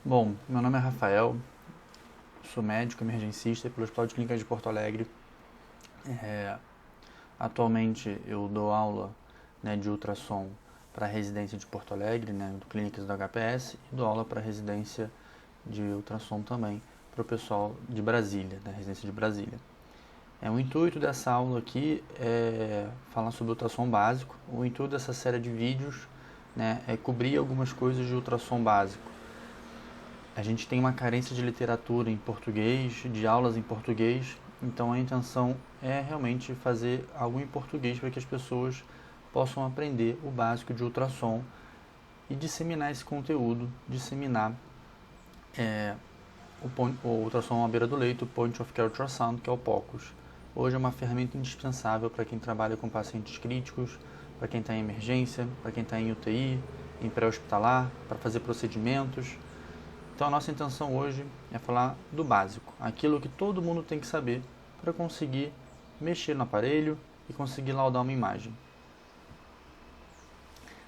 Bom, meu nome é Rafael, sou médico emergencista pelo Hospital de Clínicas de Porto Alegre. É, Atualmente eu dou aula, né, de ultrassom para a residência de Porto Alegre, né, do Clínicas do HPS, e dou aula para a residência de ultrassom também para o pessoal de Brasília, da residência de Brasília. O intuito dessa aula aqui é falar sobre ultrassom básico. O intuito dessa série de vídeos, né, é cobrir algumas coisas de ultrassom básico. A gente tem uma carência de literatura em português, de aulas em português, então a intenção é realmente fazer algo em português para que as pessoas possam aprender o básico de ultrassom e disseminar esse conteúdo, disseminar o ultrassom à beira do leito, o Point of Care Ultrasound, que é o POCUS. Hoje é uma ferramenta indispensável para quem trabalha com pacientes críticos, para quem está em emergência, para quem está em UTI, em pré-hospitalar, para fazer procedimentos. Então a nossa intenção hoje é falar do básico, aquilo que todo mundo tem que saber para conseguir mexer no aparelho e conseguir laudar uma imagem.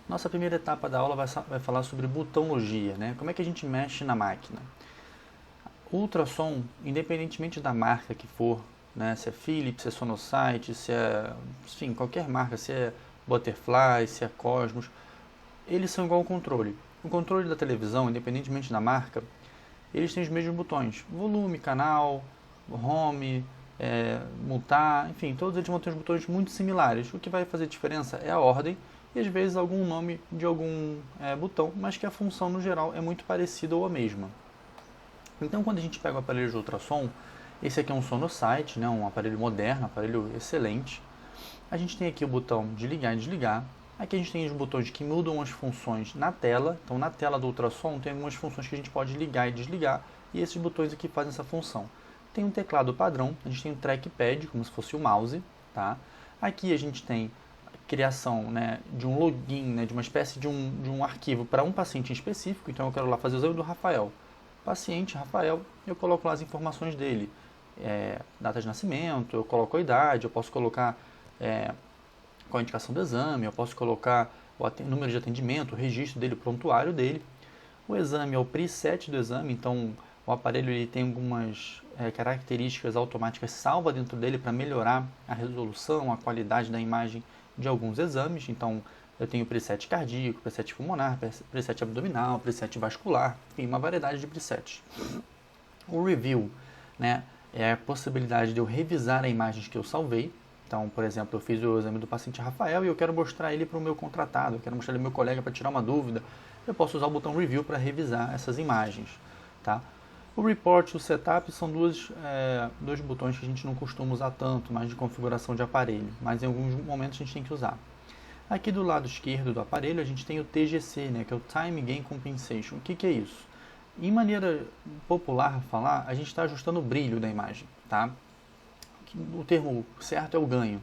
Nossa primeira etapa da aula vai falar sobre botologia, né? Como é que a gente mexe na máquina. O ultrassom, independentemente da marca que for, né? Se é Philips, se é Sonosite, se é, enfim, qualquer marca, se é Butterfly, se é Cosmos, eles são igual ao controle. O controle da televisão, independentemente da marca, eles têm os mesmos botões: volume, canal, home, mutar, enfim, todos eles vão ter os botões muito similares. O que vai fazer diferença é a ordem e às vezes algum nome de algum botão, mas que a função no geral é muito parecida ou a mesma. Então, quando a gente pega o aparelho de ultrassom, esse aqui é um Sonosite, né, um aparelho moderno, um aparelho excelente. A gente tem aqui o botão de ligar e desligar. Aqui a gente tem os botões que mudam as funções na tela. Então, na tela do ultrassom tem algumas funções que a gente pode ligar e desligar, e esses botões aqui fazem essa função. Tem um teclado padrão, a gente tem um trackpad, como se fosse o mouse, tá? Aqui a gente tem a criação, né, de um login, né, de uma espécie de um arquivo para um paciente em específico. Então, eu quero lá fazer o exame do Rafael. Paciente Rafael, eu coloco lá as informações dele, data de nascimento, eu coloco a idade, eu posso colocar qual a indicação do exame, eu posso colocar o número de atendimento, o registro dele, o prontuário dele. O exame é o preset do exame, então o aparelho ele tem algumas características automáticas salva dentro dele para melhorar a resolução, a qualidade da imagem de alguns exames. Então eu tenho preset cardíaco, preset pulmonar, preset abdominal, preset vascular, enfim, uma variedade de presets. O review, né, é a possibilidade de eu revisar as imagens que eu salvei. Então, por exemplo, eu fiz o exame do paciente Rafael e eu quero mostrar ele para o meu contratado, eu quero mostrar ele para o meu colega para tirar uma dúvida. Eu posso usar o botão Review para revisar essas imagens. Tá? O Report e o Setup são dois botões que a gente não costuma usar tanto, mais de configuração de aparelho, mas em alguns momentos a gente tem que usar. Aqui do lado esquerdo do aparelho a gente tem o TGC, né, que é o Time Gain Compensation. O que é isso? Em maneira popular falar, a gente está ajustando o brilho da imagem. Tá? O termo certo é o ganho,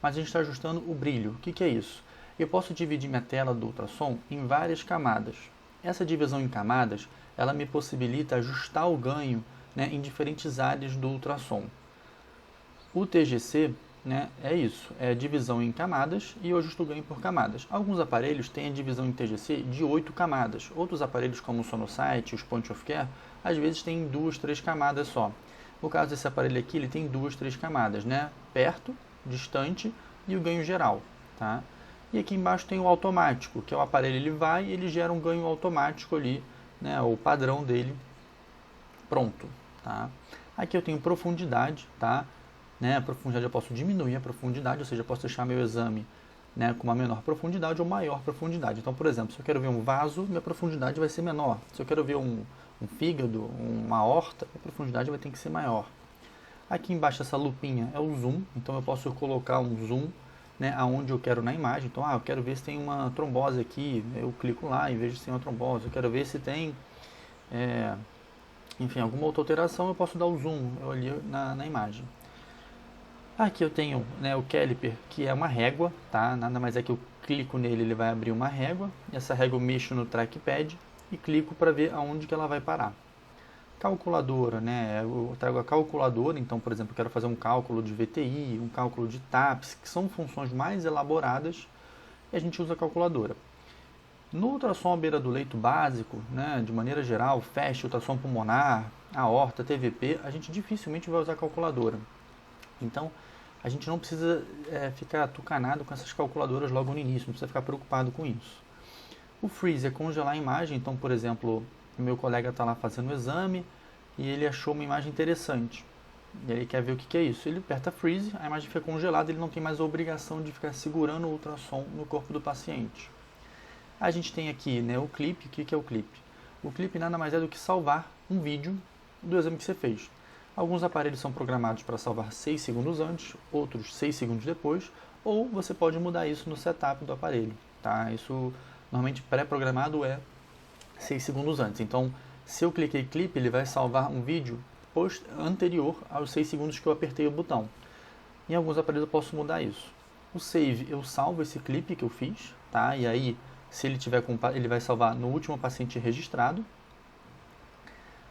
mas a gente está ajustando o brilho. O que é isso? Eu posso dividir minha tela do ultrassom em várias camadas. Essa divisão em camadas, ela me possibilita ajustar o ganho, né, em diferentes áreas do ultrassom. O TGC, né, é isso, é divisão em camadas e eu ajusto o ganho por camadas. Alguns aparelhos têm a divisão em TGC de 8 camadas. Outros aparelhos, como o Sonosite, os Point of Care, às vezes têm 2, 3 camadas só. No caso desse aparelho aqui, ele tem 2, 3 camadas, né? Perto, distante e o ganho geral, tá? E aqui embaixo tem o automático, que é o aparelho, ele vai e ele gera um ganho automático ali, né? O padrão dele, pronto, tá? Aqui eu tenho profundidade, tá? Né? A profundidade eu posso diminuir a profundidade, ou seja, eu posso deixar meu exame, né, com uma menor profundidade ou maior profundidade. Então, por exemplo, se eu quero ver um vaso, minha profundidade vai ser menor. Se eu quero ver um fígado, uma aorta, a profundidade vai ter que ser maior. Aqui embaixo essa lupinha é o zoom, então eu posso colocar um zoom, né, aonde eu quero na imagem. Então, eu quero ver se tem uma trombose aqui, eu clico lá e vejo se tem uma trombose. Eu quero ver se tem, enfim, alguma outra alteração, eu posso dar o zoom ali na imagem. Aqui eu tenho, né, o caliper, que é uma régua, tá? Nada mais é que eu clico nele, ele vai abrir uma régua. Essa régua eu mexo no trackpad e clico para ver aonde que ela vai parar. Calculadora, né? Eu trago a calculadora, então, por exemplo, eu quero fazer um cálculo de VTI, um cálculo de TAPS, que são funções mais elaboradas, e a gente usa a calculadora. No ultrassom à beira do leito básico, né, de maneira geral, FAST, ultrassom pulmonar, aorta, TVP, a gente dificilmente vai usar calculadora. Então, a gente não precisa ficar atucanado com essas calculadoras logo no início, não precisa ficar preocupado com isso. O freeze é congelar a imagem, então, por exemplo, o meu colega está lá fazendo o exame e ele achou uma imagem interessante. E ele quer ver o que é isso. Ele aperta freeze, a imagem fica congelada, ele não tem mais a obrigação de ficar segurando o ultrassom no corpo do paciente. A gente tem aqui, né, o clipe. O que é o clipe? O clipe nada mais é do que salvar um vídeo do exame que você fez. Alguns aparelhos são programados para salvar 6 segundos antes, outros 6 segundos depois, ou você pode mudar isso no setup do aparelho. Tá? Isso normalmente pré-programado é 6 segundos antes. Então, se eu cliquei clipe, ele vai salvar um vídeo anterior aos 6 segundos que eu apertei o botão. Em alguns aparelhos eu posso mudar isso. O save, eu salvo esse clipe que eu fiz, tá? E aí, se ele tiver ele vai salvar no último paciente registrado.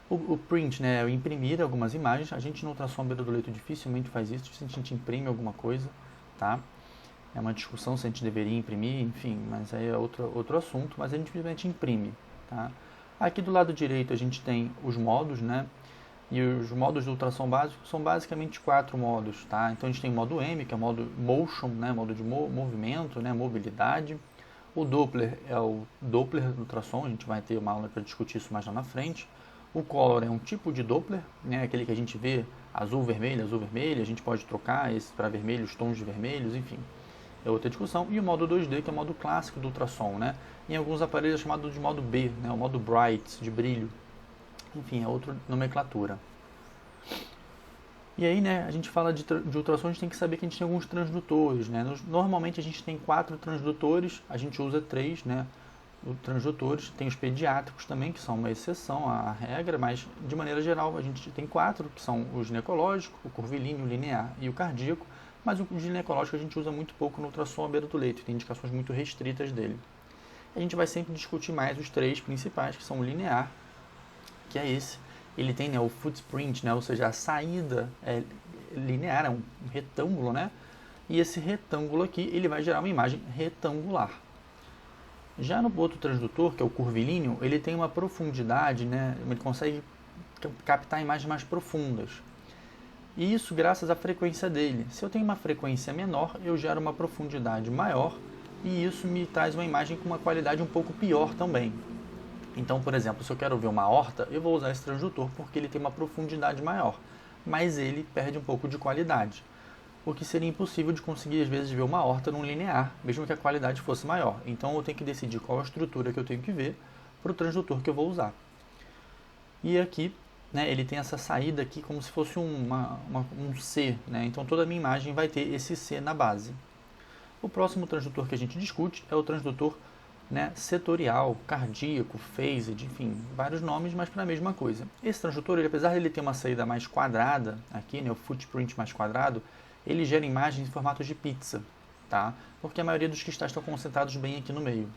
O print, né, é imprimir algumas imagens. A gente no ultrassom à beira do leito dificilmente faz isso, se a gente imprime alguma coisa, tá? É uma discussão se a gente deveria imprimir, enfim, mas aí é outro assunto, mas a gente simplesmente imprime, tá? Aqui do lado direito a gente tem os modos, né? E os modos do ultrassom básico são basicamente 4 modos, tá? Então a gente tem o modo M, que é o modo motion, né? Modo de movimento, né? Mobilidade. O Doppler é o Doppler do ultrassom, a gente vai ter uma aula para discutir isso mais lá na frente. O Color é um tipo de Doppler, né? Aquele que a gente vê azul, vermelho, a gente pode trocar esse para vermelho, os tons de vermelhos, enfim. É outra discussão. E o modo 2D, que é o modo clássico do ultrassom, né? Em alguns aparelhos é chamado de modo B, né? O modo Bright, de brilho. Enfim, é outra nomenclatura. E aí, né, a gente fala de ultrassom, a gente tem que saber que a gente tem alguns transdutores, né? Normalmente a gente tem 4 transdutores, a gente usa 3, né? Transdutores, tem os pediátricos também, que são uma exceção à regra, mas de maneira geral a gente tem 4, que são o ginecológico, o curvilíneo, o linear e o cardíaco, mas o ginecológico a gente usa muito pouco no ultrassom à beira do leito, tem indicações muito restritas dele. A gente vai sempre discutir mais os 3 principais, que são o linear, que é esse, ele tem, né, o footprint, né, ou seja, a saída é linear, é um retângulo, né, e esse retângulo aqui, ele vai gerar uma imagem retangular. Já no outro transdutor, que é o curvilíneo, ele tem uma profundidade, né, ele consegue captar imagens mais profundas. E isso graças à frequência dele. Se eu tenho uma frequência menor, eu gero uma profundidade maior, e isso me traz uma imagem com uma qualidade um pouco pior também. Então, por exemplo, se eu quero ver uma aorta, eu vou usar esse transdutor porque ele tem uma profundidade maior, mas ele perde um pouco de qualidade, o que seria impossível de conseguir às vezes ver uma aorta num linear, mesmo que a qualidade fosse maior. Então eu tenho que decidir qual a estrutura que eu tenho que ver para o transdutor que eu vou usar. E aqui, né, ele tem essa saída aqui como se fosse um C, né? Então toda a minha imagem vai ter esse C na base. O próximo transdutor que a gente discute é o transdutor, né, setorial, cardíaco, phased, enfim, vários nomes, mas para a mesma coisa. Esse transdutor, ele, apesar de ele ter uma saída mais quadrada, aqui, né, o footprint mais quadrado, ele gera imagens em formato de pizza, tá? Porque a maioria dos cristais estão concentrados bem aqui no meio.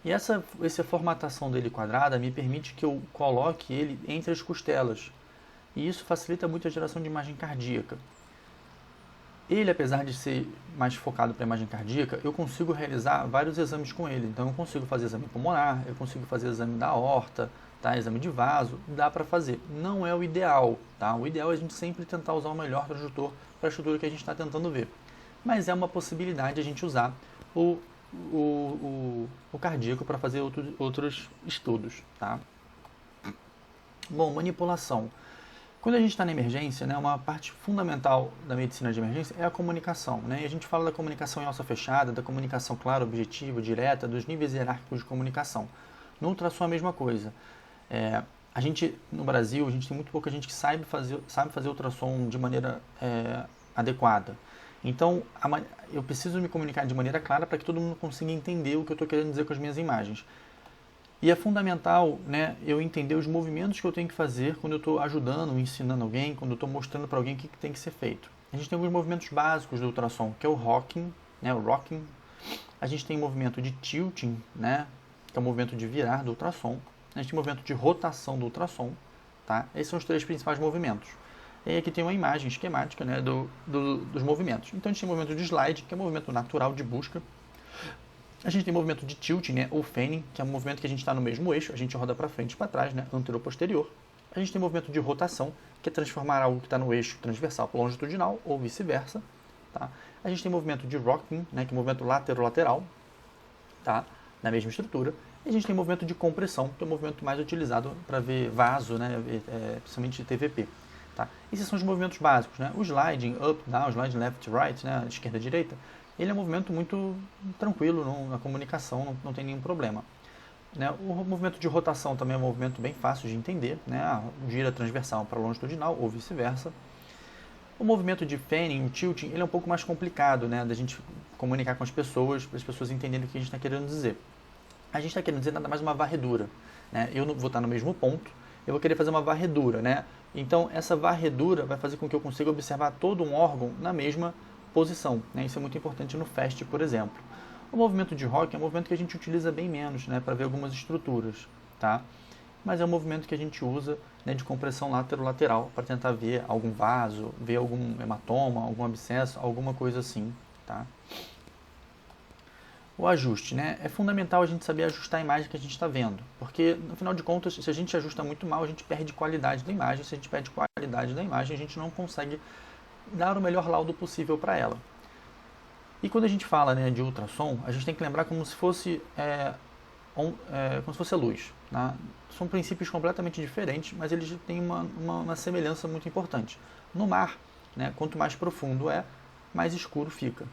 E essa formatação dele quadrada me permite que eu coloque ele entre as costelas. E isso facilita muito a geração de imagem cardíaca. Ele, apesar de ser mais focado para a imagem cardíaca, eu consigo realizar vários exames com ele. Então eu consigo fazer exame pulmonar, eu consigo fazer exame da aorta, tá? Exame de vaso, dá para fazer. Não é o ideal, tá? O ideal é a gente sempre tentar usar o melhor transdutor para a estrutura que a gente está tentando ver. Mas é uma possibilidade a gente usar o cardíaco para fazer outros estudos, tá? Bom, manipulação. Quando a gente está na emergência, né, uma parte fundamental da medicina de emergência é a comunicação, né? E a gente fala da comunicação em alça fechada, da comunicação clara, objetiva, direta, dos níveis hierárquicos de comunicação. No ultrassom é a mesma coisa. A gente, no Brasil, a gente tem muito pouca gente que sabe fazer ultrassom de maneira adequada. Então, eu preciso me comunicar de maneira clara para que todo mundo consiga entender o que eu estou querendo dizer com as minhas imagens. E é fundamental, né, eu entender os movimentos que eu tenho que fazer quando eu estou ajudando, ensinando alguém, quando eu estou mostrando para alguém o que tem que ser feito. A gente tem alguns movimentos básicos do ultrassom, que é o rocking, né, o rocking. A gente tem o movimento de tilting, né, que é o movimento de virar do ultrassom. A gente tem o movimento de rotação do ultrassom. Tá? Esses são os 3 principais movimentos. E aqui tem uma imagem esquemática, né, dos movimentos. Então a gente tem o movimento de slide, que é o movimento natural de busca. A gente tem movimento de tilting, né, ou fanning, que é um movimento que a gente está no mesmo eixo, a gente roda para frente e para trás, né, anterior-posterior. A gente tem movimento de rotação, que é transformar algo que está no eixo transversal para longitudinal, ou vice-versa. Tá? A gente tem movimento de rocking, né, que é movimento lateral-lateral, tá, na mesma estrutura. E a gente tem movimento de compressão, que é o movimento mais utilizado para ver vaso, né, principalmente TVP. Tá? Esses são os movimentos básicos. Né? O sliding up, down, sliding left, right, né, esquerda, direita, ele é um movimento muito tranquilo na comunicação, não tem nenhum problema. Né? O movimento de rotação também é um movimento bem fácil de entender, né? Gira transversal para longitudinal ou vice-versa. O movimento de fanning, o tilting, ele é um pouco mais complicado, né, da gente comunicar com as pessoas, para as pessoas entenderem o que a gente está querendo dizer. A gente está querendo dizer nada mais uma varredura. Né? Eu não vou estar no mesmo ponto, eu vou querer fazer uma varredura. Né? Então, essa varredura vai fazer com que eu consiga observar todo um órgão na mesma posição. Né? Isso é muito importante no FAST, por exemplo. O movimento de rock é um movimento que a gente utiliza bem menos, né, para ver algumas estruturas. Tá? Mas é um movimento que a gente usa, né, de compressão lateral para tentar ver algum vaso, ver algum hematoma, algum abscesso, alguma coisa assim. Tá? O ajuste, né? É fundamental a gente saber ajustar a imagem que a gente está vendo, porque no final de contas, se a gente ajusta muito mal, a gente perde qualidade da imagem. Se a gente perde qualidade da imagem, a gente não consegue dar o melhor laudo possível para ela. E quando a gente fala, né, de ultrassom, a gente tem que lembrar como se fosse a luz. Né? São princípios completamente diferentes, mas eles têm uma semelhança muito importante. No mar, né, quanto mais profundo é, mais escuro fica.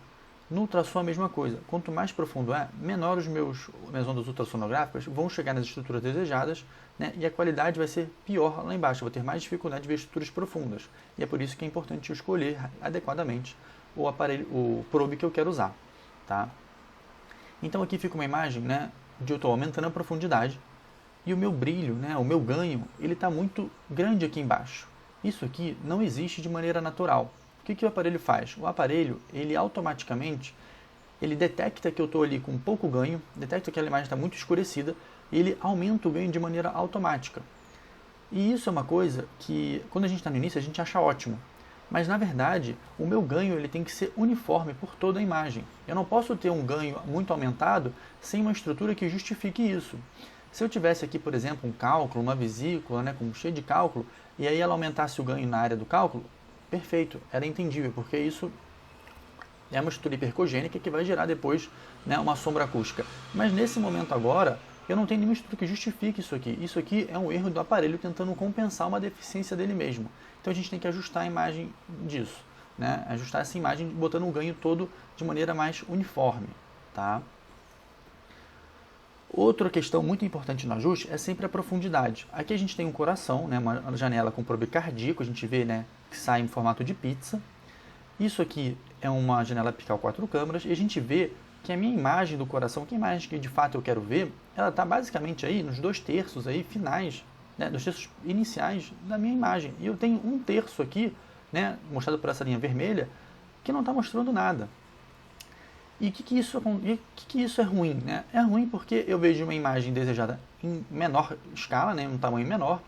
No ultrassom a mesma coisa. Quanto mais profundo é, menor minhas ondas ultrassonográficas vão chegar nas estruturas desejadas, né, e a qualidade vai ser pior lá embaixo. Eu vou ter mais dificuldade de ver estruturas profundas. E é por isso que é importante eu escolher adequadamente o probe que eu quero usar. Tá? Então aqui fica uma imagem, né, de eu estou aumentando a profundidade e o meu brilho, né, o meu ganho, ele está muito grande aqui embaixo. Isso aqui não existe de maneira natural. O que o aparelho faz? O aparelho, ele automaticamente, ele detecta que eu estou ali com pouco ganho, detecta que a imagem está muito escurecida, e ele aumenta o ganho de maneira automática. E isso é uma coisa que, quando a gente está no início, a gente acha ótimo. Mas, na verdade, o meu ganho ele tem que ser uniforme por toda a imagem. Eu não posso ter um ganho muito aumentado sem uma estrutura que justifique isso. Se eu tivesse aqui, por exemplo, um cálculo, uma vesícula, né, cheio de cálculo, e aí ela aumentasse o ganho na área do cálculo, perfeito, era entendível, porque isso é uma estrutura hipercogênica que vai gerar depois, né, uma sombra acústica. Mas nesse momento agora, eu não tenho nenhuma estrutura que justifique isso aqui. Isso aqui é um erro do aparelho tentando compensar uma deficiência dele mesmo. Então a gente tem que ajustar a imagem disso, né? Ajustar essa imagem botando um ganho todo de maneira mais uniforme. Tá? Outra questão muito importante no ajuste é sempre a profundidade. Aqui a gente tem um coração, né, uma janela com probe cardíaco, a gente vê, né, que sai em formato de pizza. Isso aqui é uma janela apical 4 câmaras e a gente vê que a minha imagem do coração, que a imagem que de fato eu quero ver, ela está basicamente aí nos 2/3 aí finais, né, 2/3 iniciais da minha imagem. E eu tenho 1/3 aqui, né, mostrado por essa linha vermelha, que não está mostrando nada. E o que isso é ruim? Né? É ruim porque eu vejo uma imagem desejada em menor escala, né, um tamanho menor,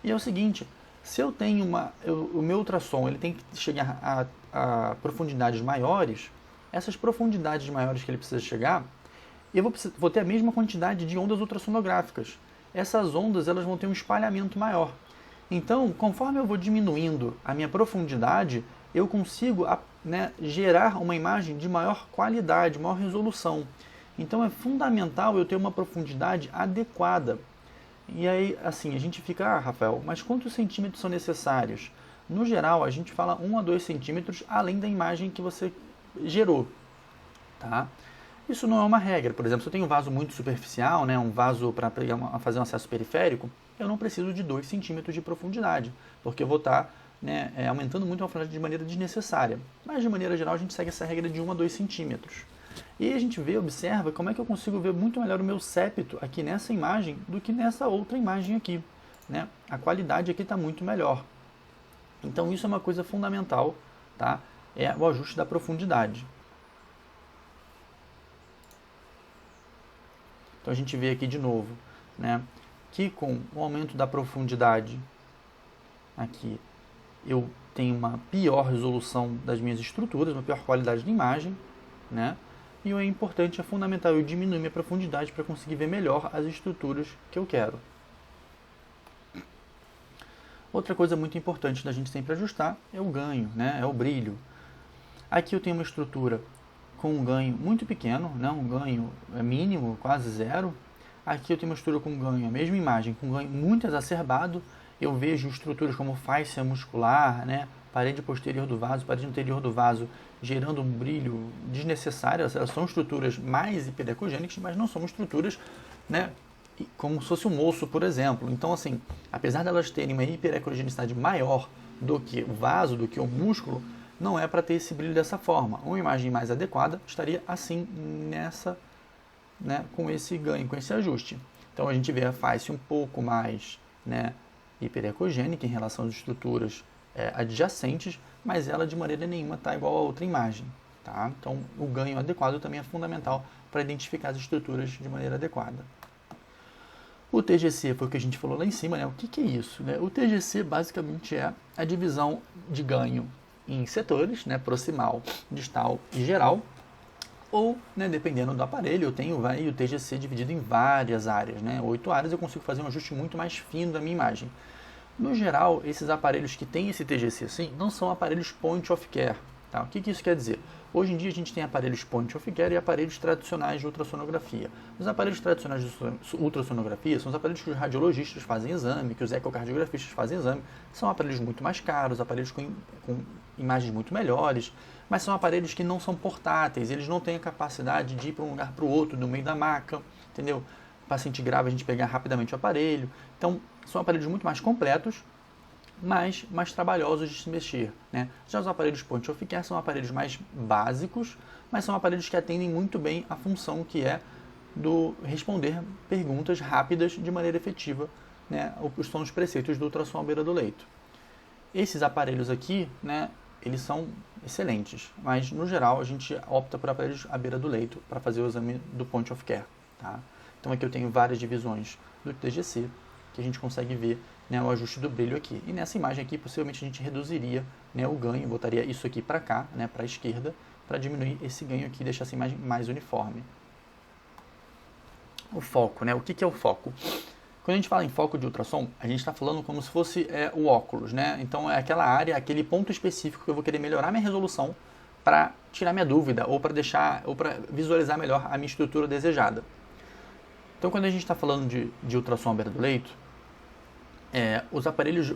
e é o seguinte, se eu tenho o meu ultrassom ele tem que chegar a profundidades maiores, essas profundidades maiores que ele precisa chegar, eu vou ter a mesma quantidade de ondas ultrassonográficas. Essas ondas elas vão ter um espalhamento maior. Então, conforme eu vou diminuindo a minha profundidade, eu consigo, né, gerar uma imagem de maior qualidade, maior resolução. Então é fundamental eu ter uma profundidade adequada. E aí, assim, a gente fica, Rafael, mas quantos centímetros são necessários? No geral, a gente fala 1 a 2 centímetros além da imagem que você gerou. Tá? Isso não é uma regra. Por exemplo, se eu tenho um vaso muito superficial, né, um vaso para fazer um acesso periférico, eu não preciso de 2 centímetros de profundidade, porque eu vou estar, né, aumentando muito a profundidade de maneira desnecessária. Mas, de maneira geral, a gente segue essa regra de 1 a 2 centímetros. E aí a gente observa como é que eu consigo ver muito melhor o meu septo aqui nessa imagem do que nessa outra imagem aqui. Né? A qualidade aqui está muito melhor. Então isso é uma coisa fundamental, tá? É o ajuste da profundidade. Então a gente vê aqui de novo, né, que com o aumento da profundidade aqui eu tenho uma pior resolução das minhas estruturas, uma pior qualidade de imagem, né? e o é importante, é fundamental eu diminuir minha profundidade para conseguir ver melhor as estruturas que eu quero. Outra coisa muito importante da gente sempre ajustar é o ganho, né? É o brilho. Aqui eu tenho uma estrutura com um ganho muito pequeno, né? Um ganho mínimo, quase zero. Aqui eu tenho uma estrutura com ganho, a mesma imagem, com ganho muito exacerbado. Eu vejo estruturas como fáscia muscular, né? Parede posterior do vaso, parede anterior do vaso, gerando um brilho desnecessário. Elas são estruturas mais hiperecogênicas, mas não são estruturas, né, como se fosse um osso, por exemplo. Então, assim, apesar de elas terem uma hiperecogenicidade maior do que o vaso, do que o músculo, não é para ter esse brilho dessa forma. Uma imagem mais adequada estaria assim, nessa, né, com esse ganho, com esse ajuste. Então, a gente vê a face um pouco mais, né, hiperecogênica em relação às estruturas adjacentes, mas ela de maneira nenhuma está igual a outra imagem. Tá? Então, o ganho adequado também é fundamental para identificar as estruturas de maneira adequada. O TGC foi o que a gente falou lá em cima, né? O que é isso? Né? O TGC basicamente é a divisão de ganho em setores, né? Proximal, distal e geral, ou, né, dependendo do aparelho, eu tenho o TGC dividido em várias áreas, né? 8 áreas, eu consigo fazer um ajuste muito mais fino da minha imagem. No geral, esses aparelhos que têm esse TGC assim, não são aparelhos point of care. Tá? O que isso quer dizer? Hoje em dia a gente tem aparelhos point of care e aparelhos tradicionais de ultrassonografia. Os aparelhos tradicionais de ultrassonografia são os aparelhos que os radiologistas fazem exame, que os ecocardiografistas fazem exame. São aparelhos muito mais caros, aparelhos com imagens muito melhores, mas são aparelhos que não são portáteis, eles não têm a capacidade de ir para um lugar para o outro no meio da maca, entendeu? Paciente grave a gente pegar rapidamente o aparelho. Então, são aparelhos muito mais completos, mas mais trabalhosos de se mexer. Né? Já os aparelhos point of care são aparelhos mais básicos, mas são aparelhos que atendem muito bem a função que é do responder perguntas rápidas de maneira efetiva, né? Os são os preceitos do ultrassom à beira do leito. Esses aparelhos aqui, né, eles são excelentes, mas no geral a gente opta por aparelhos à beira do leito para fazer o exame do point of care. Tá? Então aqui eu tenho várias divisões do TGC, que a gente consegue ver, né, o ajuste do brilho aqui. E nessa imagem aqui, possivelmente a gente reduziria, né, o ganho, botaria isso aqui para cá, né, para a esquerda, para diminuir esse ganho aqui e deixar essa imagem mais uniforme. O foco, né? O que é o foco? Quando a gente fala em foco de ultrassom, a gente está falando como se fosse o óculos, né? Então é aquela área, aquele ponto específico que eu vou querer melhorar minha resolução para tirar minha dúvida ou para visualizar melhor a minha estrutura desejada. Então quando a gente está falando de ultrassom à beira do leito, os aparelhos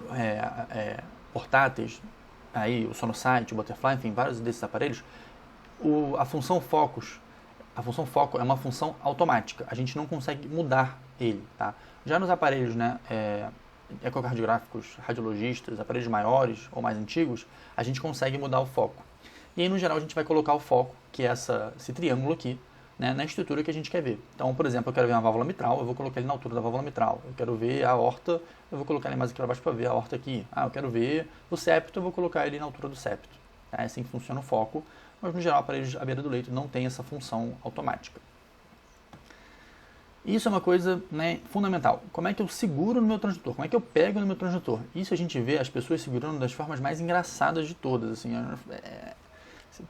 portáteis, aí o Sonosite, o Butterfly, enfim, vários desses aparelhos, a função foco é uma função automática, a gente não consegue mudar ele, tá? Já nos aparelhos, né, ecocardiográficos, radiologistas, aparelhos maiores ou mais antigos, a gente consegue mudar o foco. E aí, no geral, a gente vai colocar o foco, que é esse triângulo aqui, né, na estrutura que a gente quer ver. Então, por exemplo, eu quero ver uma válvula mitral, eu vou colocar ele na altura da válvula mitral. Eu quero ver a aorta, eu vou colocar ele mais aqui para baixo para ver a aorta aqui. Eu quero ver o septo, eu vou colocar ele na altura do septo. É assim que funciona o foco, mas no geral, aparelhos à beira do leito não tem essa função automática. Isso é uma coisa, né, fundamental. Como é que eu seguro no meu transdutor? Como é que eu pego no meu transdutor? Isso a gente vê as pessoas segurando das formas mais engraçadas de todas. Assim,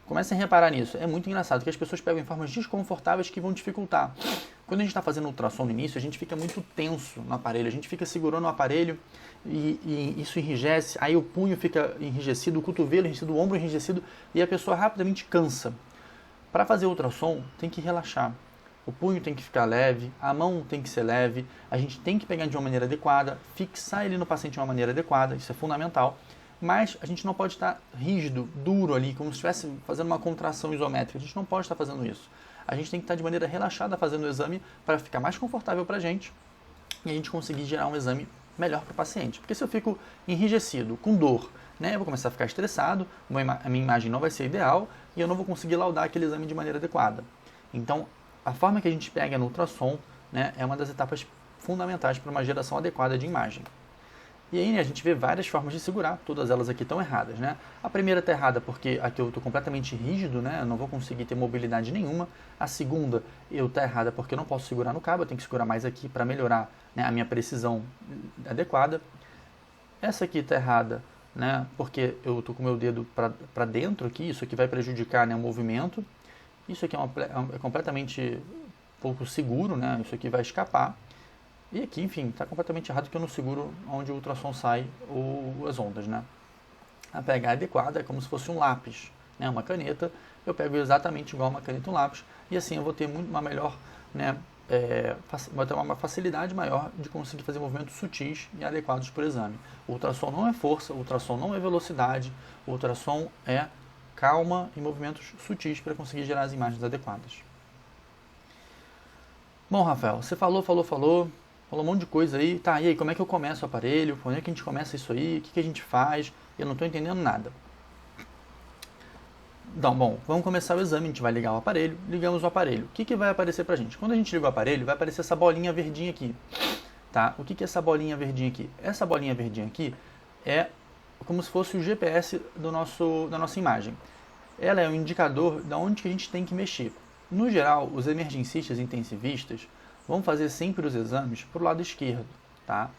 comecem a reparar nisso. É muito engraçado que as pessoas pegam em formas desconfortáveis que vão dificultar. Quando a gente está fazendo ultrassom no início, a gente fica muito tenso no aparelho. A gente fica segurando o aparelho e isso enrijece. Aí o punho fica enrijecido, o cotovelo enrijecido, o ombro enrijecido e a pessoa rapidamente cansa. Para fazer ultrassom, tem que relaxar. O punho tem que ficar leve, a mão tem que ser leve, a gente tem que pegar de uma maneira adequada, fixar ele no paciente de uma maneira adequada, isso é fundamental, mas a gente não pode estar rígido, duro ali, como se estivesse fazendo uma contração isométrica, a gente não pode estar fazendo isso. A gente tem que estar de maneira relaxada fazendo o exame para ficar mais confortável para a gente e a gente conseguir gerar um exame melhor para o paciente. Porque se eu fico enrijecido, com dor, né, eu vou começar a ficar estressado, a minha imagem não vai ser ideal e eu não vou conseguir laudar aquele exame de maneira adequada. Então, a forma que a gente pega no ultrassom, né, é uma das etapas fundamentais para uma geração adequada de imagem. E aí, né, a gente vê várias formas de segurar, todas elas aqui estão erradas. Né? A primeira está errada porque aqui eu estou completamente rígido, né, eu não vou conseguir ter mobilidade nenhuma. A segunda está errada porque eu não posso segurar no cabo, eu tenho que segurar mais aqui para melhorar, né, a minha precisão adequada. Essa aqui está errada, né, porque eu estou com o meu dedo para dentro aqui, isso aqui vai prejudicar, né, o movimento. Isso aqui é completamente pouco seguro, né? Isso aqui vai escapar. E aqui, enfim, está completamente errado que eu não seguro onde o ultrassom sai ou as ondas, né? A pegada adequada é como se fosse um lápis, né? Uma caneta. Eu pego exatamente igual uma caneta e um lápis. E assim eu vou ter uma melhor, né? Vai ter uma facilidade maior de conseguir fazer movimentos sutis e adequados para o exame. O ultrassom não é força, o ultrassom não é velocidade, o ultrassom é calma e movimentos sutis para conseguir gerar as imagens adequadas. Bom, Rafael, você falou um monte de coisa aí. Tá, e aí, como é que eu começo o aparelho? Quando é que a gente começa isso aí? O que a gente faz? Eu não estou entendendo nada. Então, bom, vamos começar o exame, a gente vai ligar o aparelho, ligamos o aparelho. O que vai aparecer pra gente? Quando a gente liga o aparelho, vai aparecer essa bolinha verdinha aqui. Tá? O que é essa bolinha verdinha aqui? Essa bolinha verdinha aqui é como se fosse o GPS da nossa imagem. Ela é um indicador de onde que a gente tem que mexer. No geral, os emergencistas e intensivistas vão fazer sempre os exames para o lado esquerdo, tá?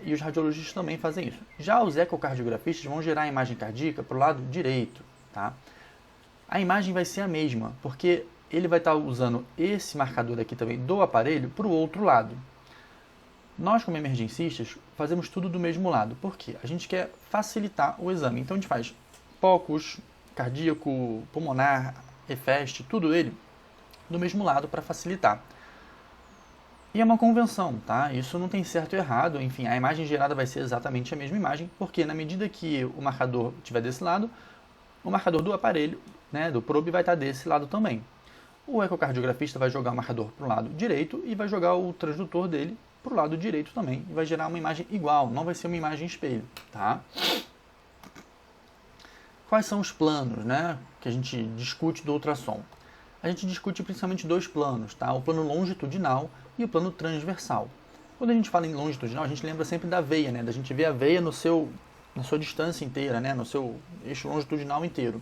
E os radiologistas também fazem isso. Já os ecocardiografistas vão gerar a imagem cardíaca para o lado direito, tá? A imagem vai ser a mesma, porque ele vai estar usando esse marcador aqui também do aparelho para o outro lado. Nós, como emergencistas, fazemos tudo do mesmo lado. Por quê? A gente quer facilitar o exame. Então, a gente faz POCUS, cardíaco, pulmonar, EFEST, tudo ele do mesmo lado para facilitar. E é uma convenção, tá? Isso não tem certo ou errado. Enfim, a imagem gerada vai ser exatamente a mesma imagem, porque na medida que o marcador estiver desse lado, o marcador do aparelho, né, do probe, vai estar desse lado também. O ecocardiografista vai jogar o marcador para o lado direito e vai jogar o transdutor dele para o lado direito também. E vai gerar uma imagem igual, não vai ser uma imagem espelho, tá? Quais são os planos, né, que a gente discute do ultrassom? A gente discute principalmente dois planos, tá? O plano longitudinal e o plano transversal. Quando a gente fala em longitudinal, a gente lembra sempre da veia, né? Da gente ver a veia na sua distância inteira, né? No seu eixo longitudinal inteiro.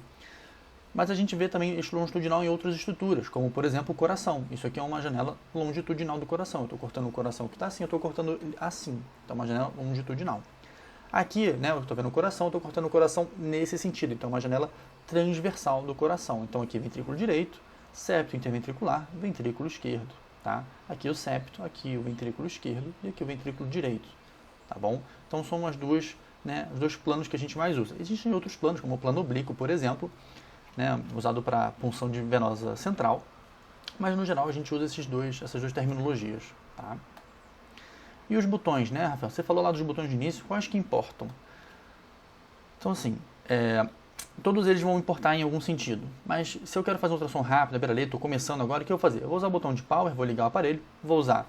Mas a gente vê também eixo longitudinal em outras estruturas, como por exemplo o coração. Isso aqui é uma janela longitudinal do coração. Eu estou cortando o coração que está assim, eu estou cortando ele assim. Então é uma janela longitudinal. Aqui, né, eu estou vendo o coração, eu estou cortando o coração nesse sentido. Então é uma janela transversal do coração. Então aqui ventrículo direito, septo interventricular, ventrículo esquerdo. Tá? Aqui o septo, aqui o ventrículo esquerdo e aqui o ventrículo direito. Tá bom? Então são as duas, né, os dois planos que a gente mais usa. Existem outros planos, como o plano oblíquo, por exemplo, né, usado para punção de venosa central, mas no geral a gente usa essas duas terminologias. Tá? E os botões, né, Rafael? Você falou lá dos botões de início, quais que importam? Então assim, todos eles vão importar em algum sentido, mas se eu quero fazer um ultrassom rápido, estou começando agora, o que eu vou fazer? Eu vou usar o botão de power, vou ligar o aparelho, vou usar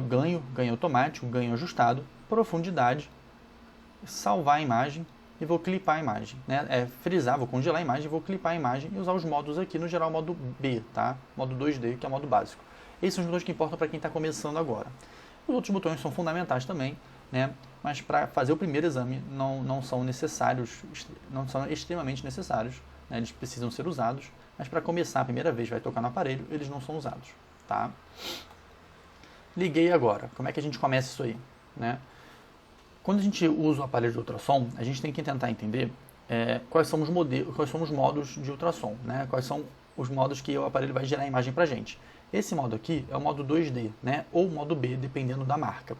ganho automático, ganho ajustado, profundidade, salvar a imagem e vou clipar a imagem, né? Frisar, vou congelar a imagem, vou clipar a imagem e usar os modos aqui, no geral o modo B, tá? Modo 2D, que é o modo básico. Esses são os botões que importam para quem está começando agora. Os outros botões são fundamentais também, né? Mas para fazer o primeiro exame não são necessários, não são extremamente necessários, né? Eles precisam ser usados, mas para começar a primeira vez, vai tocar no aparelho, eles não são usados, tá? Liguei agora, como é que a gente começa isso aí, né? Quando a gente usa o aparelho de ultrassom, a gente tem que tentar entender quais são os modos de ultrassom, né? Quais são os modos que o aparelho vai gerar a imagem para a gente. Esse modo aqui é o modo 2D, né? Ou modo B, dependendo da marca.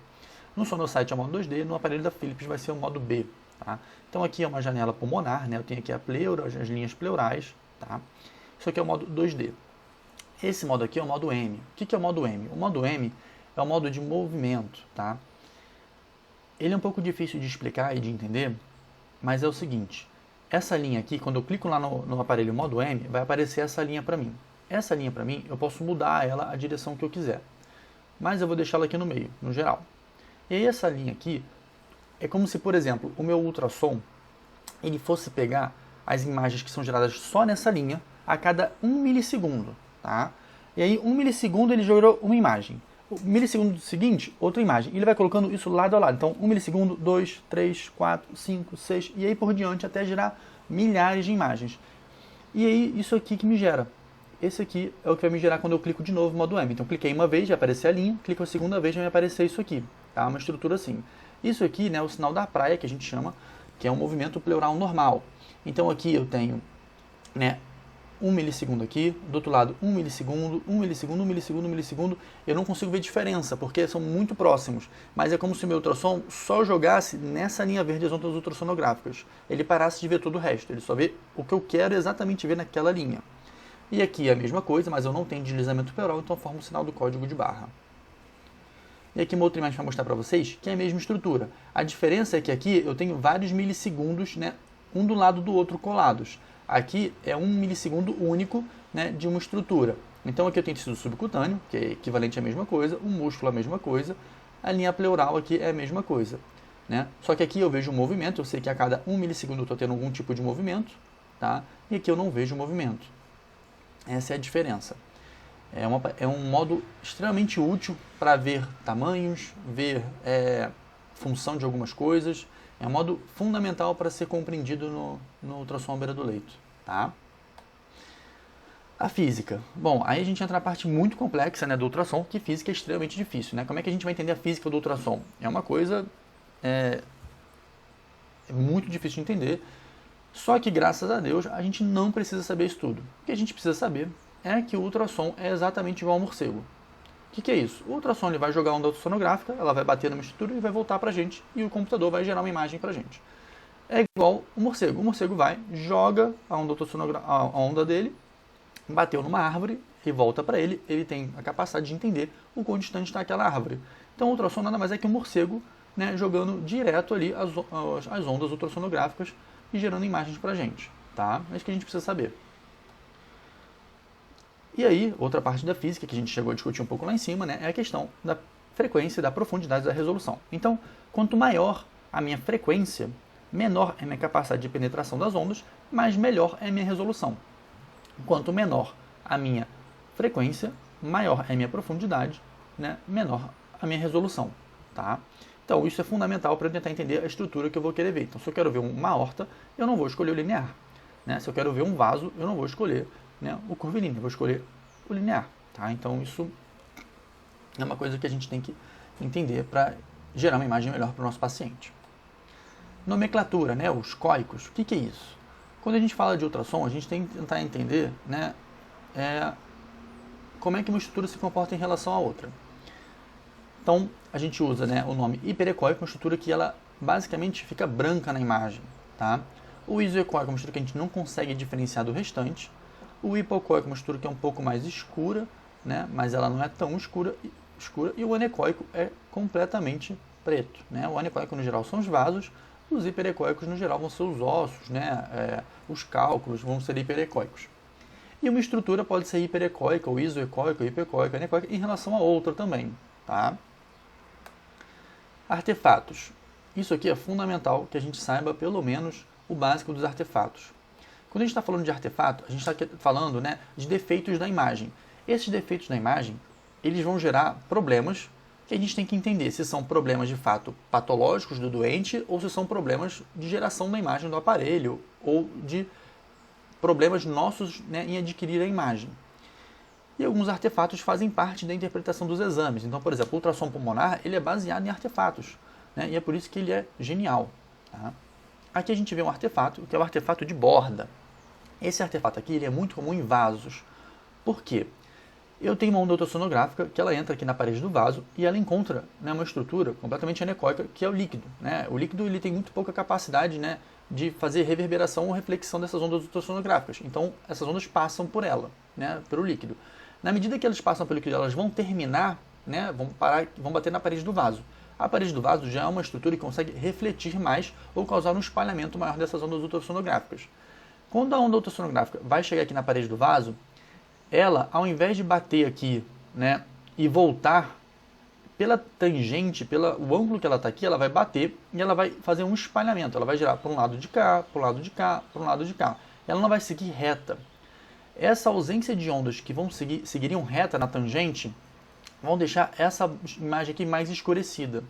No Sonosite é o modo 2D, no aparelho da Philips vai ser o modo B. Tá? Então aqui é uma janela pulmonar, né? Eu tenho aqui a pleura, as linhas pleurais. Tá? Isso aqui é o modo 2D. Esse modo aqui é o modo M. O que é o modo M? O modo M é o modo de movimento. Tá? Ele é um pouco difícil de explicar e de entender, mas é o seguinte. Essa linha aqui, quando eu clico lá no aparelho modo M, vai aparecer essa linha para mim. Essa linha para mim, eu posso mudar ela a direção que eu quiser. Mas eu vou deixá-la aqui no meio, no geral. E aí essa linha aqui, é como se, por exemplo, o meu ultrassom, ele fosse pegar as imagens que são geradas só nessa linha, a cada 1 milissegundo, tá? E aí, 1 milissegundo ele gerou uma imagem. O milissegundo seguinte, outra imagem. E ele vai colocando isso lado a lado. Então, 1 milissegundo, 2, 3, 4, 5, 6, e aí por diante, até gerar milhares de imagens. E aí, isso aqui que me gera. Esse aqui é o que vai me gerar quando eu clico de novo no modo M. Então, cliquei uma vez, vai aparecer a linha. Clico a segunda vez, vai aparecer isso aqui. Tá? Uma estrutura assim. Isso aqui, né, é o sinal da praia, que a gente chama, que é um movimento pleural normal. Então, aqui eu tenho, né, 1 milissegundo aqui, do outro lado 1 milissegundo, 1 milissegundo, 1 milissegundo, 1 milissegundo. Eu não consigo ver diferença, porque são muito próximos. Mas é como se o meu ultrassom só jogasse nessa linha verde as ondas ultrassonográficas. Ele parasse de ver todo o resto, ele só vê o que eu quero exatamente ver naquela linha. E aqui é a mesma coisa, mas eu não tenho deslizamento peroral, então eu formo o sinal do código de barra. E aqui uma outra imagem para mostrar para vocês, que é a mesma estrutura. A diferença é que aqui eu tenho vários milissegundos, né, um do lado do outro colados. Aqui é 1 milissegundo único, né, de uma estrutura. Então aqui eu tenho tecido subcutâneo, que é equivalente à mesma coisa, o músculo a mesma coisa, a linha pleural aqui é a mesma coisa. Né? Só que aqui eu vejo um movimento, eu sei que a cada 1 milissegundo eu estou tendo algum tipo de movimento, tá? E aqui eu não vejo movimento. Essa é a diferença. É um modo extremamente útil para ver tamanhos, ver função de algumas coisas. É um modo fundamental para ser compreendido no ultrassom à beira do leito. Tá? A física. Bom, aí a gente entra na parte muito complexa, né, do ultrassom, que física é extremamente difícil. Né? Como é que a gente vai entender a física do ultrassom? É uma coisa muito difícil de entender. Só que, graças a Deus, a gente não precisa saber isso tudo. O que a gente precisa saber é que o ultrassom é exatamente igual ao morcego. O que é isso? O ultrassom ele vai jogar a onda ultrassonográfica, ela vai bater numa estrutura e vai voltar para a gente, e o computador vai gerar uma imagem para a gente. É igual o morcego. O morcego vai, joga a onda dele, bateu numa árvore e volta para ele. Ele tem a capacidade de entender o quão distante está aquela árvore. Então o ultrassom nada mais é que um morcego, né, jogando direto ali as ondas ultrassonográficas e gerando imagens para a gente. Tá? É isso que a gente precisa saber. E aí, outra parte da física que a gente chegou a discutir um pouco lá em cima, né, é a questão da frequência e da profundidade da resolução. Então, quanto maior a minha frequência, menor é a minha capacidade de penetração das ondas, mas melhor é a minha resolução. Quanto menor a minha frequência, maior é a minha profundidade, né, menor a minha resolução. Tá? Então, isso é fundamental para eu tentar entender a estrutura que eu vou querer ver. Então, se eu quero ver uma aorta, eu não vou escolher o linear. Né? Se eu quero ver um vaso, eu não vou escolher, né, o curvilíneo, eu vou escolher o linear. Tá? Então, isso é uma coisa que a gente tem que entender para gerar uma imagem melhor para o nosso paciente. Nomenclatura, né, os cóicos, o que é isso? Quando a gente fala de ultrassom, a gente tem que tentar entender, né, como é que uma estrutura se comporta em relação à outra. Então, a gente usa, né, o nome hiperecóico, uma estrutura que ela basicamente fica branca na imagem. Tá? O isoecóico é uma estrutura que a gente não consegue diferenciar do restante. O hipocóico é uma estrutura que é um pouco mais escura, né, mas ela não é tão escura. E o anecóico é completamente preto. Né? O anecóico, no geral, são os vasos. Os hiperecóicos, no geral, vão ser os ossos, né, os cálculos vão ser hiperecóicos. E uma estrutura pode ser hiperecóica, ou isoecóica, ou hipocóica, anecóica, em relação a outra também. Tá? Artefatos. Isso aqui é fundamental que a gente saiba, pelo menos, o básico dos artefatos. Quando a gente está falando de artefato, a gente está falando, né, de defeitos da imagem. Esses defeitos da imagem, eles vão gerar problemas que a gente tem que entender se são problemas de fato patológicos do doente ou se são problemas de geração da imagem do aparelho ou de problemas nossos, né, em adquirir a imagem. E alguns artefatos fazem parte da interpretação dos exames. Então, por exemplo, o ultrassom pulmonar ele é baseado em artefatos, né, e é por isso que ele é genial. Tá? Aqui a gente vê um artefato, que é o artefato de borda. Esse artefato aqui ele é muito comum em vasos. Por quê? Eu tenho uma onda ultrassonográfica que ela entra aqui na parede do vaso e ela encontra, né, uma estrutura completamente anecóica, que é o líquido. Né? O líquido ele tem muito pouca capacidade, né, de fazer reverberação ou reflexão dessas ondas ultrassonográficas. Então, essas ondas passam por ela, né, pelo líquido. Na medida que elas passam pelo líquido, elas vão terminar, né, vão bater na parede do vaso. A parede do vaso já é uma estrutura que consegue refletir mais ou causar um espalhamento maior dessas ondas ultrassonográficas. Quando a onda ultrassonográfica vai chegar aqui na parede do vaso, ela, ao invés de bater aqui, né, e voltar pela tangente, o ângulo que ela está aqui, ela vai bater e ela vai fazer um espalhamento. Ela vai girar para um lado de cá, para um lado de cá, para um lado de cá. Ela não vai seguir reta. Essa ausência de ondas que seguiriam reta na tangente vão deixar essa imagem aqui mais escurecida,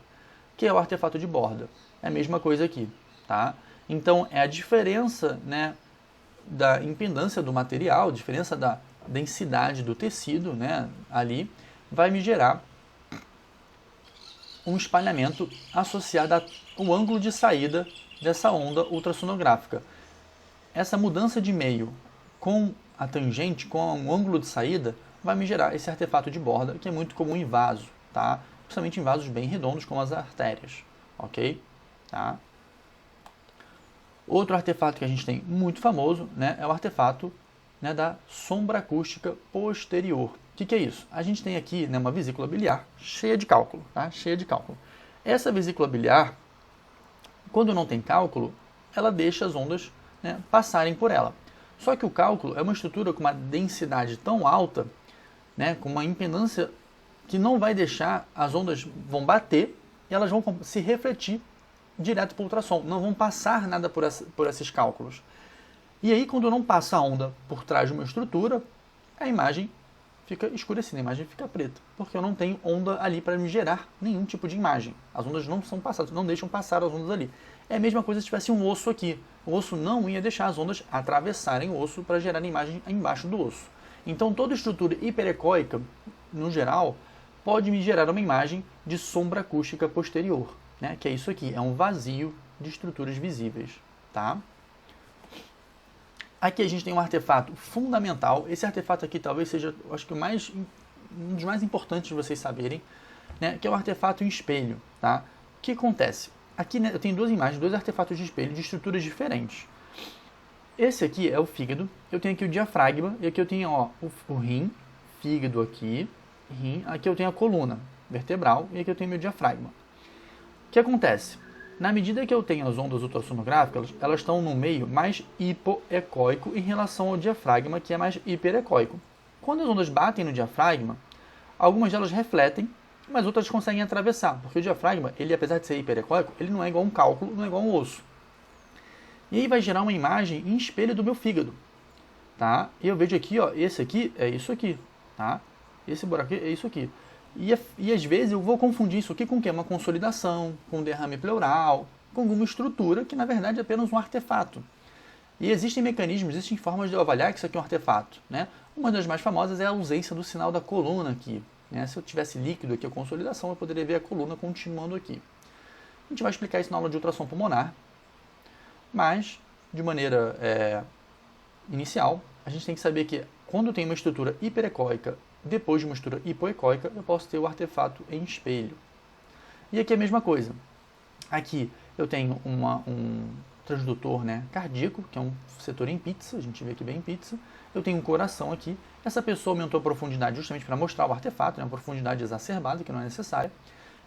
que é o artefato de borda. É a mesma coisa aqui. Tá? Então, é a diferença, né, da impedância do material, a diferença da densidade do tecido, né, ali, vai me gerar um espalhamento associado ao ângulo de saída dessa onda ultrassonográfica. Essa mudança de meio com a tangente com um ângulo de saída, vai me gerar esse artefato de borda, que é muito comum em vaso, tá? Principalmente em vasos bem redondos, como as artérias, ok? Tá? Outro artefato que a gente tem muito famoso, né, é o artefato, né, da sombra acústica posterior. O que é isso? A gente tem aqui, né, uma vesícula biliar cheia de cálculo, tá? Cheia de cálculo. Essa vesícula biliar, quando não tem cálculo, ela deixa as ondas, né, passarem por ela. Só que o cálculo é uma estrutura com uma densidade tão alta, né, com uma impedância que não vai deixar, as ondas vão bater e elas vão se refletir direto para o ultrassom. Não vão passar nada por esses cálculos. E aí, quando não passa a onda por trás de uma estrutura, a imagem fica escurecida, a imagem fica preta, porque eu não tenho onda ali para me gerar nenhum tipo de imagem. As ondas não são passadas, não deixam passar as ondas ali. É a mesma coisa se tivesse um osso aqui. O osso não ia deixar as ondas atravessarem o osso para gerar imagem embaixo do osso. Então, toda estrutura hiperecóica, no geral, pode me gerar uma imagem de sombra acústica posterior, né? Que é isso aqui, é um vazio de estruturas visíveis, tá? Aqui a gente tem um artefato fundamental. Esse artefato aqui talvez seja, acho que um dos mais importantes de vocês saberem, né? Que é o artefato em espelho, tá? O que acontece? Aqui, né, eu tenho duas imagens, dois artefatos de espelho de estruturas diferentes. Esse aqui é o fígado, eu tenho aqui o diafragma, e aqui eu tenho, ó, o rim, fígado aqui, rim, aqui eu tenho a coluna vertebral, e aqui eu tenho meu diafragma. O que acontece? Na medida que eu tenho as ondas ultrassonográficas, elas estão no meio mais hipoecóico em relação ao diafragma, que é mais hiperecóico. Quando as ondas batem no diafragma, algumas delas refletem, mas outras conseguem atravessar, porque o diafragma, ele, apesar de ser hiperecóico, ele não é igual a um cálculo, não é igual a um osso. E aí vai gerar uma imagem em espelho do meu fígado, tá? E eu vejo aqui, ó, esse aqui é isso aqui, tá? Esse buraco aqui é isso aqui. E às vezes eu vou confundir isso aqui com o quê? Uma consolidação, com um derrame pleural, com alguma estrutura que na verdade é apenas um artefato. E existem mecanismos, existem formas de eu avaliar que isso aqui é um artefato, né? Uma das mais famosas é a ausência do sinal da coluna aqui, né? Se eu tivesse líquido aqui, a consolidação, eu poderia ver a coluna continuando aqui. A gente vai explicar isso na aula de ultrassom pulmonar, mas de maneira inicial, a gente tem que saber que quando tem uma estrutura hiperecóica depois de uma estrutura hipoecóica, eu posso ter o artefato em espelho. E aqui é a mesma coisa. Aqui eu tenho um transdutor, né, cardíaco, que é um setor em pizza, a gente vê aqui bem em pizza. Eu tenho um coração aqui. Essa pessoa aumentou a profundidade justamente para mostrar o artefato, né, uma profundidade exacerbada, que não é necessária.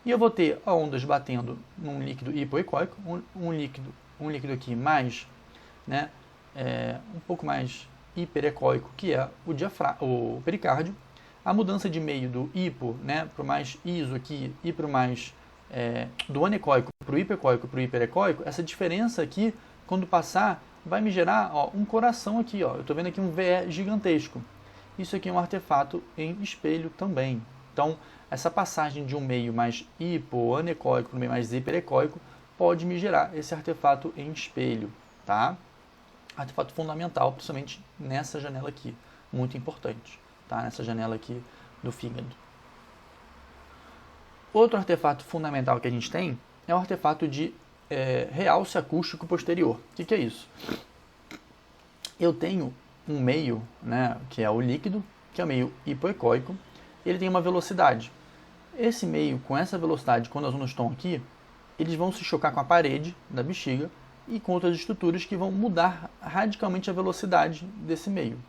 E eu vou ter ondas batendo num líquido hipoecóico, um líquido aqui mais, né, um pouco mais hiperecóico, que é o pericárdio. A mudança de meio do hipo, né, para o mais iso aqui e para o mais do anecoico para o hipoecóico para o hiperecóico, essa diferença aqui, quando passar, vai me gerar, ó, um coração aqui. Ó. Eu estou vendo aqui um VE gigantesco. Isso aqui é um artefato em espelho também. Então, essa passagem de um meio mais hipoanecoico para um meio mais hiperecóico pode me gerar esse artefato em espelho. Tá? Artefato fundamental, principalmente nessa janela aqui. Muito importante. Tá? Nessa janela aqui do fígado. Outro artefato fundamental que a gente tem é o artefato de realce acústico posterior. O que é isso? Eu tenho um meio, né, que é o líquido, que é o meio hipoecóico, ele tem uma velocidade. Esse meio, com essa velocidade, quando as ondas estão aqui, eles vão se chocar com a parede da bexiga e com outras estruturas que vão mudar radicalmente a velocidade desse meio.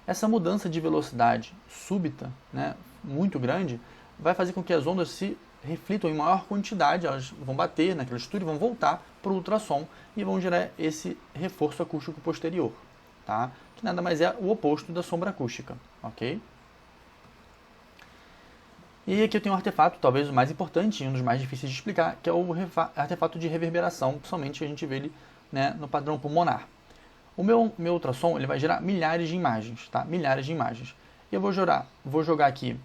Essa mudança de velocidade súbita, né, muito grande, vai fazer com que as ondas se reflitam em maior quantidade, elas vão bater naquela estrutura e vão voltar para o ultrassom e vão gerar esse reforço acústico posterior, tá? Que nada mais é o oposto da sombra acústica, ok? E aqui eu tenho um artefato, talvez o mais importante e um dos mais difíceis de explicar, que é o artefato de reverberação, principalmente a gente vê ele, né, no padrão pulmonar. O meu ultrassom ele vai gerar milhares de imagens, tá? Milhares de imagens. E eu vou jogar aqui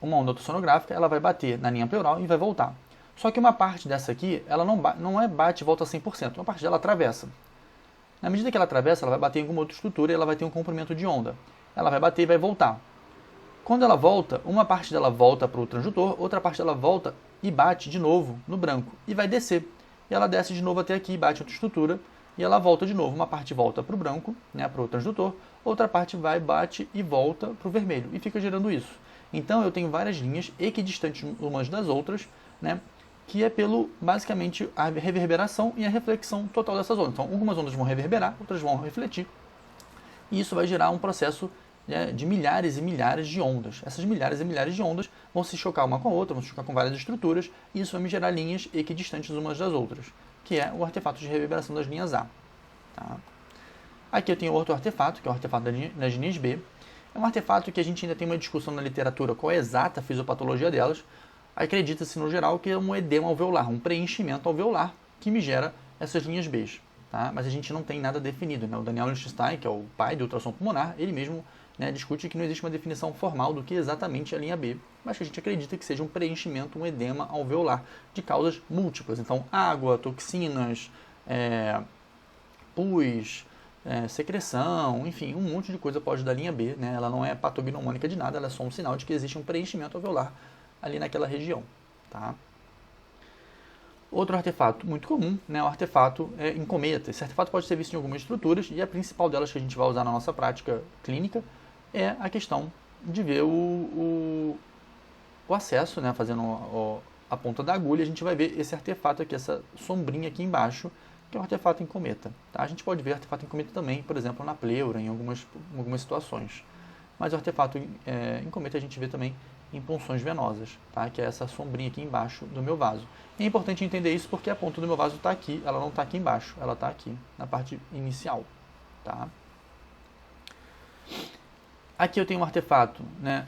uma onda ultrassonográfica, ela vai bater na linha pleural e vai voltar. Só que uma parte dessa aqui, ela não bate e volta 100%, uma parte dela atravessa. Na medida que ela atravessa, ela vai bater em alguma outra estrutura e ela vai ter um comprimento de onda. Ela vai bater e vai voltar. Quando ela volta, uma parte dela volta para o transdutor, outra parte dela volta e bate de novo no branco e vai descer. E ela desce de novo até aqui, bate em outra estrutura e ela volta de novo. Uma parte volta para o branco, né, para o transdutor, outra parte vai, bate e volta para o vermelho, e fica gerando isso. Então eu tenho várias linhas equidistantes umas das outras, né, que é pelo, basicamente, a reverberação e a reflexão total dessas ondas. Então, algumas ondas vão reverberar, outras vão refletir, e isso vai gerar um processo, né, de milhares e milhares de ondas. Essas milhares e milhares de ondas vão se chocar uma com a outra, vão se chocar com várias estruturas, e isso vai me gerar linhas equidistantes umas das outras, que é o artefato de reverberação das linhas A. Tá? Aqui eu tenho outro artefato, que é o artefato das linhas B. É um artefato que a gente ainda tem uma discussão na literatura qual é a exata fisiopatologia delas. Acredita-se, no geral, que é um edema alveolar, um preenchimento alveolar que me gera essas linhas B. Tá? Mas a gente não tem nada definido. Né? O Daniel Lichtenstein, que é o pai do ultrassom pulmonar, ele mesmo, né, discute que não existe uma definição formal do que exatamente é a linha B, mas que a gente acredita que seja um preenchimento, um edema alveolar de causas múltiplas. Então, água, toxinas, pus, secreção, enfim, um monte de coisa pode dar linha B. Né? Ela não é patognomônica de nada, ela é só um sinal de que existe um preenchimento alveolar ali naquela região. Tá? Outro artefato muito comum, né, o artefato em cometa. Esse artefato pode ser visto em algumas estruturas, e a principal delas que a gente vai usar na nossa prática clínica é a questão de ver o acesso, né, fazendo a ponta da agulha. A gente vai ver esse artefato aqui, essa sombrinha aqui embaixo, que é o artefato em cometa. Tá? A gente pode ver artefato em cometa também, por exemplo, na pleura, em algumas situações. Mas o artefato em cometa a gente vê também em punções venosas, tá? Que é essa sombrinha aqui embaixo do meu vaso. É importante entender isso porque a ponta do meu vaso está aqui, ela não está aqui embaixo, ela está aqui na parte inicial. Tá? Aqui eu tenho um artefato, né,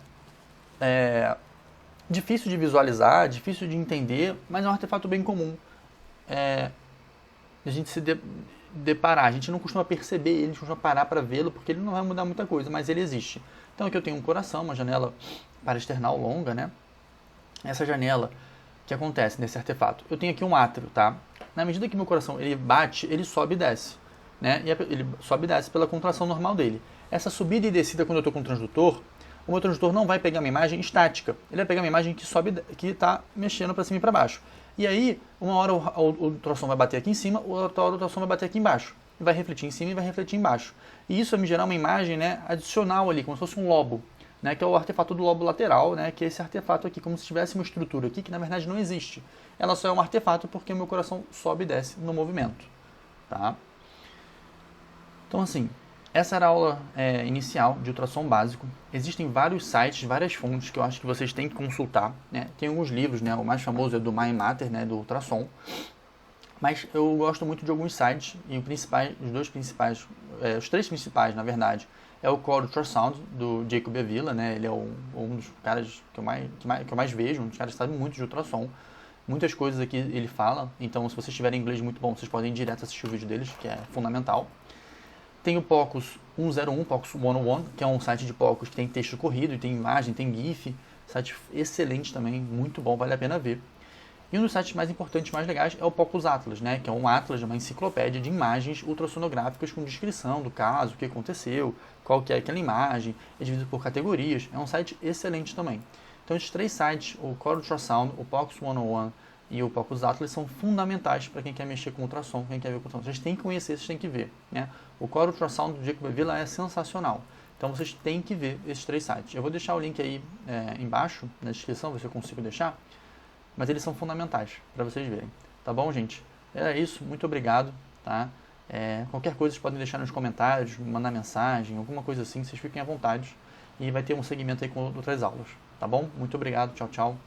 difícil de visualizar, difícil de entender, mas é um artefato bem comum. A gente se deparar, a gente não costuma perceber ele, a gente costuma parar para vê-lo, porque ele não vai mudar muita coisa, mas ele existe. Então aqui eu tenho um coração, uma janela paraesternal longa, né? Essa janela, que acontece nesse artefato? Eu tenho aqui um átrio, tá? Na medida que meu coração ele bate, ele sobe e desce, né? E ele sobe e desce pela contração normal dele. Essa subida e descida, quando eu estou com o transdutor, o meu transdutor não vai pegar uma imagem estática, ele vai pegar uma imagem que sobe, que está mexendo para cima e para baixo. E aí, uma hora o ultrassom vai bater aqui em cima, outra hora o ultrassom vai bater aqui embaixo. E vai refletir em cima e vai refletir embaixo. E isso vai me gerar uma imagem, né, adicional ali, como se fosse um lobo, né, que é o artefato do lobo lateral, né, que é esse artefato aqui, como se tivesse uma estrutura aqui que na verdade não existe. Ela só é um artefato porque o meu coração sobe e desce no movimento. Tá? Então assim, essa era a aula inicial de ultrassom básico. Existem vários sites, várias fontes que eu acho que vocês têm que consultar. Né? Tem alguns livros, né? O mais famoso é do Mind Matter, né? Do ultrassom. Mas eu gosto muito de alguns sites, e os três principais, na verdade, é o Core Ultrasound, do Jacob Avila, né? Ele é um dos caras que eu mais vejo, um dos caras que sabe muito de ultrassom. Muitas coisas aqui ele fala, então se vocês tiverem inglês muito bom, vocês podem ir direto assistir o vídeo deles, que é fundamental. Tem o POCUS 101, POCUS 101, que é um site de POCUS que tem texto corrido, e tem imagem, tem GIF, site excelente também, muito bom, vale a pena ver. E um dos sites mais importantes, mais legais, é o POCUS Atlas, né, que é um atlas, uma enciclopédia de imagens ultrassonográficas com descrição do caso, o que aconteceu, qual que é aquela imagem, é dividido por categorias, é um site excelente também. Então esses três sites, o Core Ultrasound, o POCUS 101 e o POCUS Atlas, são fundamentais para quem quer mexer com ultrassom, quem quer ver com ultrassom. Vocês têm que conhecer, vocês têm que ver. Né? O Core Ultrasound do Jacob Avila é sensacional. Então vocês têm que ver esses três sites. Eu vou deixar o link aí embaixo, na descrição, ver se eu consigo deixar. Mas eles são fundamentais para vocês verem. Tá bom, gente? É isso, muito obrigado. Tá? Qualquer coisa vocês podem deixar nos comentários, mandar mensagem, alguma coisa assim, vocês fiquem à vontade. E vai ter um segmento aí com outras aulas. Tá bom? Muito obrigado, tchau, tchau.